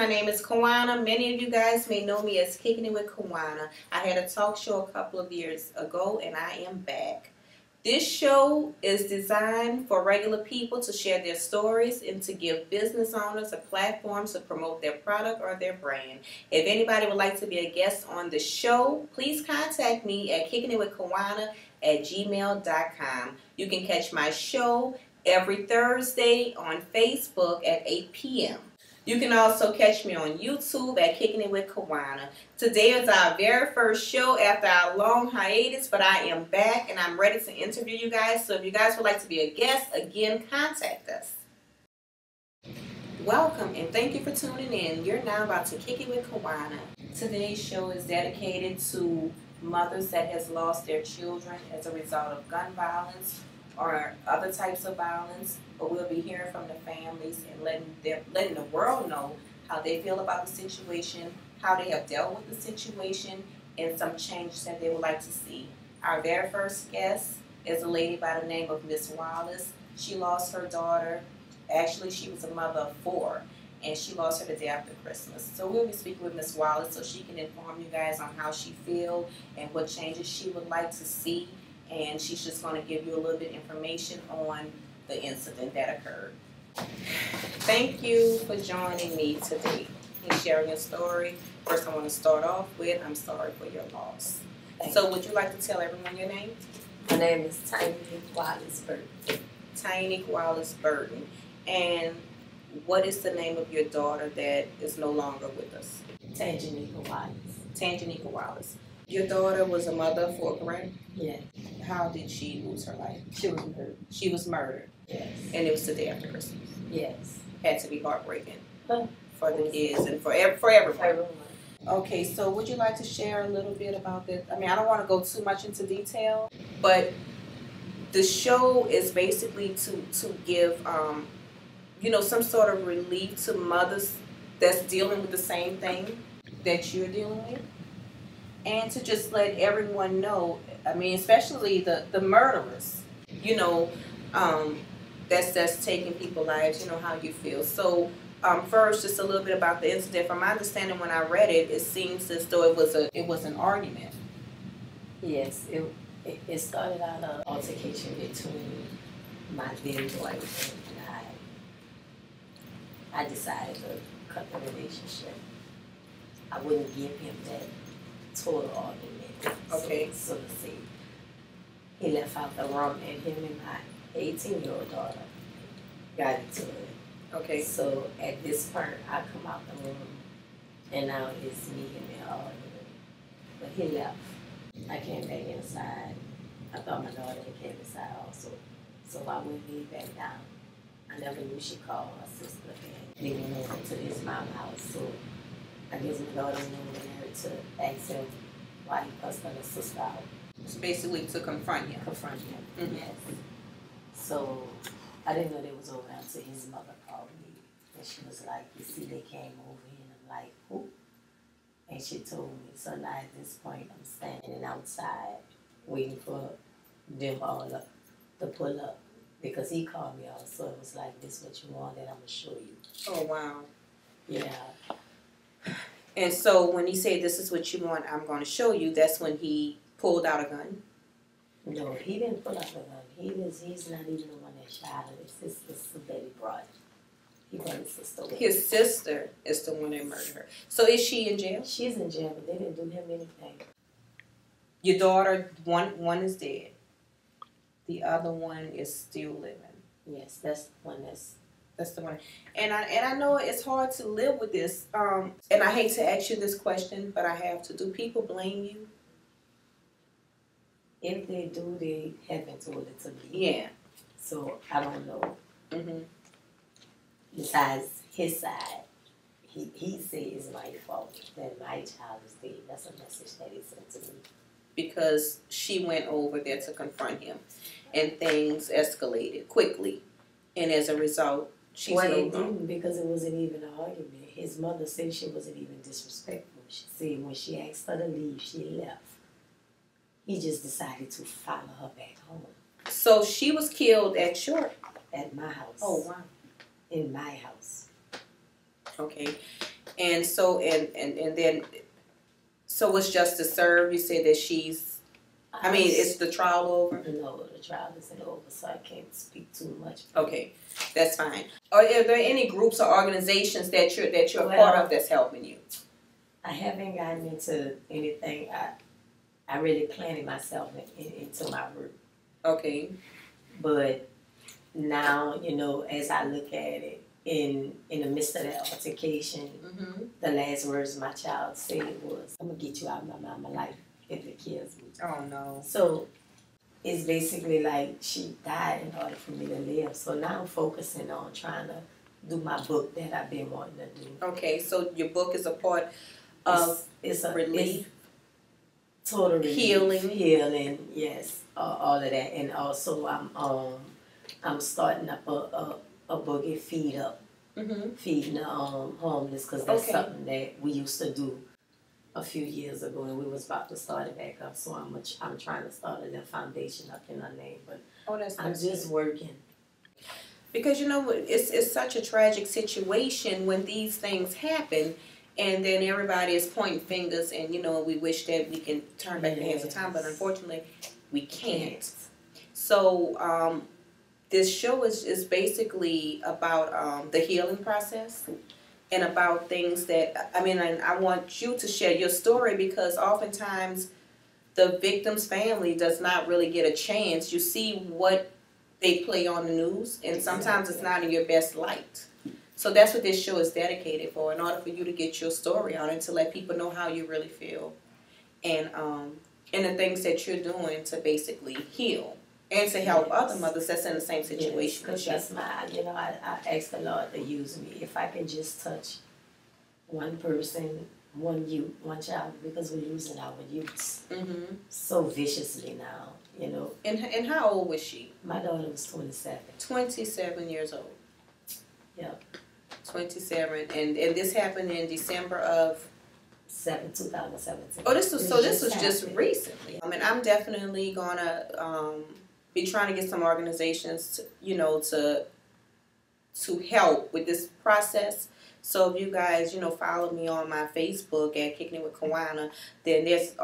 My name is Kawana. Many of you guys may know me as Kicking It with Kawana. I had a talk show a couple of years ago and I am back. This show is designed for regular people to share their stories and to give business owners a platform to promote their product or their brand. If anybody would like to be a guest on the show, please contact me at kickingitwithkawana@gmail.com. You can catch my show every Thursday on Facebook at 8 p.m. You can also catch me on YouTube at Kicking It with Kawana. Today is our very first show after our long hiatus, but I am back and I'm ready to interview you guys. So if you guys would like to be a guest, again, contact us. Welcome and thank you for tuning in. You're now about to Kick It with Kawana. Today's show is dedicated to mothers that has lost their children as a result of gun violence or other types of violence, but we'll be hearing from the families and letting the world know how they feel about the situation, how they have dealt with the situation, and some changes that they would like to see. Our very first guest is a lady by the name of Miss Wallace. She lost her daughter. Actually, she was a mother of 4, and she lost her the day after Christmas. So we'll be speaking with Miss Wallace so she can inform you guys on how she feels and what changes she would like to see. And she's just going to give you a little bit of information on the incident that occurred. Thank you for joining me today and sharing your story. First, I want to start off with, I'm sorry for your loss. So would you like to tell everyone your name? My name is Tiny Wallace Burton. Tiny Wallace Burton. And what is the name of your daughter that is no longer with us? Tanjanika Wallace. Tanjanika Wallace. Your daughter was a mother of 4, correct? Yes. How did she lose her life? She was murdered. She was murdered. Yes. And it was the day after Christmas. Yes. Had to be heartbreaking for the kids and for For everyone. everyone. Okay, so would you like to share a little bit about this? I mean, I don't want to go too much into detail, but the show is basically to give, some sort of relief to mothers that's dealing with the same thing that you're dealing with. And to just let everyone know, I mean, especially the murderers, that's taking people's lives, how you feel. So first, just a little bit about the incident. From my understanding, when I read it, it seems as though it was an argument. Yes, it started out an altercation between my then wife and I decided to cut the relationship. I wouldn't give him that total argument, Okay. so to say. He left out the room and him and my 18-year-old daughter got into it. Okay. So at this point, I come out the room and now it's me and him arguing. But he left. I came back inside. I thought my daughter had came inside also. So I went leave back down. I never knew she called her sister and they went over to his mom's house. So I guess my daughter knew her to ask him why he cussed her sister out. It's basically to confront him. Confront him, Mm-hmm. yes. So I didn't know they was over until his mother called me. And she was like, you see, they came over here. And I'm like, who? And she told me. So now at this point, I'm standing outside waiting for them all to pull up. Because he called me out. So it was like, this is what you want, and I'm going to show you. Oh, wow. Yeah. And so when he said, this is what you want, I'm going to show you, that's when he pulled out a gun? No, he didn't pull out a gun. He's not even the one that shot her. It's his sister that he brought. He brought his sister with him. His sister is the one that murdered her. So is she in jail? She's in jail, but they didn't do him anything. Your daughter, one is dead. The other one is still living. Yes, that's the one That's the one. And I know it's hard to live with this. And I hate to ask you this question, but I have to. Do people blame you? If they do, they haven't told it to me. Yeah. So I don't know. Mm-hmm. Besides his side, he says it's my fault that my child is dead. That's a message that he sent to me. Because she went over there to confront him, and things escalated quickly, and as a result, she's well, no it didn't, because it wasn't even an argument. His mother said she wasn't even disrespectful. She said when she asked her to leave, she left. He just decided to follow her back home. So she was killed at At my house. Oh, wow. In my house. Okay. And so and then so it's justice served. You said that she's. I mean, is the trial over? No, the trial isn't over, so I can't speak too much. Okay, that's fine. Are there any groups or organizations that you're a part of that's helping you? I haven't gotten into anything. I really planted myself into my work. Okay. But now, you know, as I look at it, in the midst of that altercation, the last words my child said was, "I'm gonna get you out of my mama life if it kills me." Oh no. So it's basically like she died in order for me to live. So now I'm focusing on trying to do my book that I've been wanting to do. Okay, so your book is a part of it's a relief, total relief, healing, yes, all of that, and also I'm starting up a boogie feeding the homeless, because that's something that we used to do a few years ago, and we was about to start it back up. So I'm trying to start a little foundation up in her name, but I'm just working. Because you know it's such a tragic situation when these things happen, and then everybody is pointing fingers, and you know we wish that we can turn back the hands of time, but unfortunately we can't. So this show is basically about the healing process and about things that, I mean, and I want you to share your story, because oftentimes the victim's family does not really get a chance. You see what they play on the news, and sometimes it's not in your best light. So that's what this show is dedicated for, in order for you to get your story out and to let people know how you really feel, and the things that you're doing to basically heal. And to help other mothers that's in the same situation. Because that's I asked the Lord to use me. If I can just touch one person, one youth, one child, because we're losing our youths so viciously now, you know. And how old was she? My daughter was 27. 27 years old. Yep. 27. And this happened in December of 2017. Oh, this was just recently. I mean, I'm definitely gonna be trying to get some organizations, to help with this process. So if you guys, follow me on my Facebook at Kicking It with Kawana, then there's,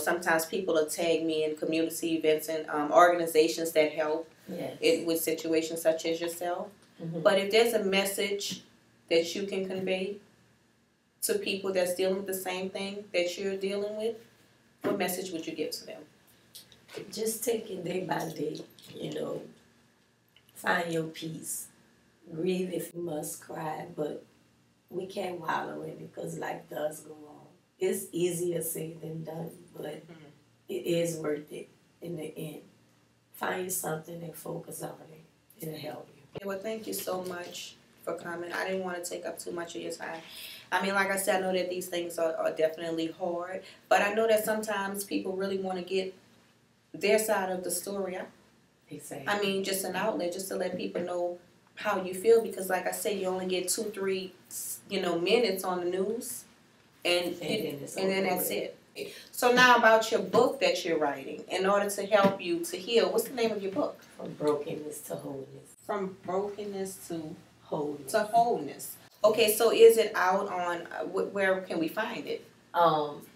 sometimes people will tag me in community events and organizations that help with situations such as yourself. But if there's a message that you can convey to people that's dealing with the same thing that you're dealing with, what message would you give to them? Just take it day by day, find your peace. Grieve if you must, cry, but we can't wallow in it, because life does go on. It's easier said than done, but it is worth it in the end. Find something and focus on it. It'll help you. Yeah, well, thank you so much for coming. I didn't want to take up too much of your time. I mean, like I said, I know that these things are definitely hard, but I know that sometimes people really want to get their side of the story out. Exactly. I mean, just an outlet, just to let people know how you feel, because like I said, you only get 2-3 minutes on the news, and then that's it. So now about your book that you're writing, in order to help you to heal, what's the name of your book? From Brokenness to Wholeness. From Brokenness to Wholeness. Wholeness. Okay, so is it out on, where can we find it?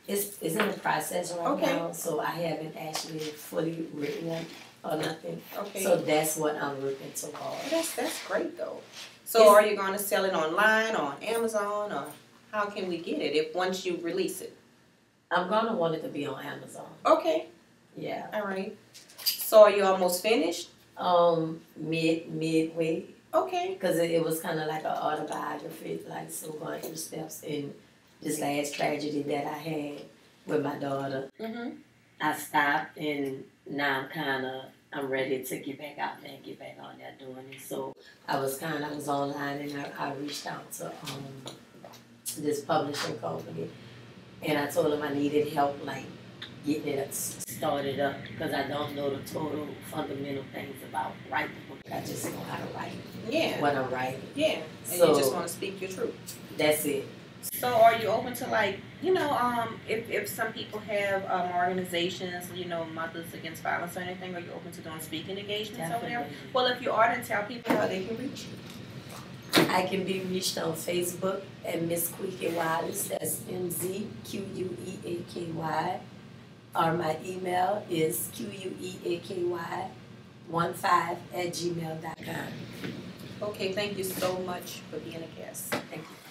It's in the process right now, so I haven't actually fully written it or nothing. Okay. So that's what I'm working towards. That's great though. So are you going to sell it online or on Amazon, or how can we get it once you release it? I'm going to want it to be on Amazon. Okay. Yeah. All right. So are you almost finished? Midway. Okay. Because it was kind of like an autobiography, like so going through steps in this last tragedy that I had with my daughter. I stopped, and now I'm ready to get back out there and get back on there doing it. So I was online, and I reached out to this publishing company, and I told them I needed help, like getting it started up, because I don't know the total fundamental things about writing. I just know how to write. Yeah. What I'm writing. Yeah. And so, you just want to speak your truth. That's it. So are you open to if some people have organizations, Mothers Against Violence or anything, are you open to doing speaking engagements over there? Well, if you are, then tell people how they can reach you. I can be reached on Facebook at Miss Queeky Wallace. That's MZQUEAKY. Or my email is QUEAKY15@gmail.com. Okay, thank you so much for being a guest. Thank you.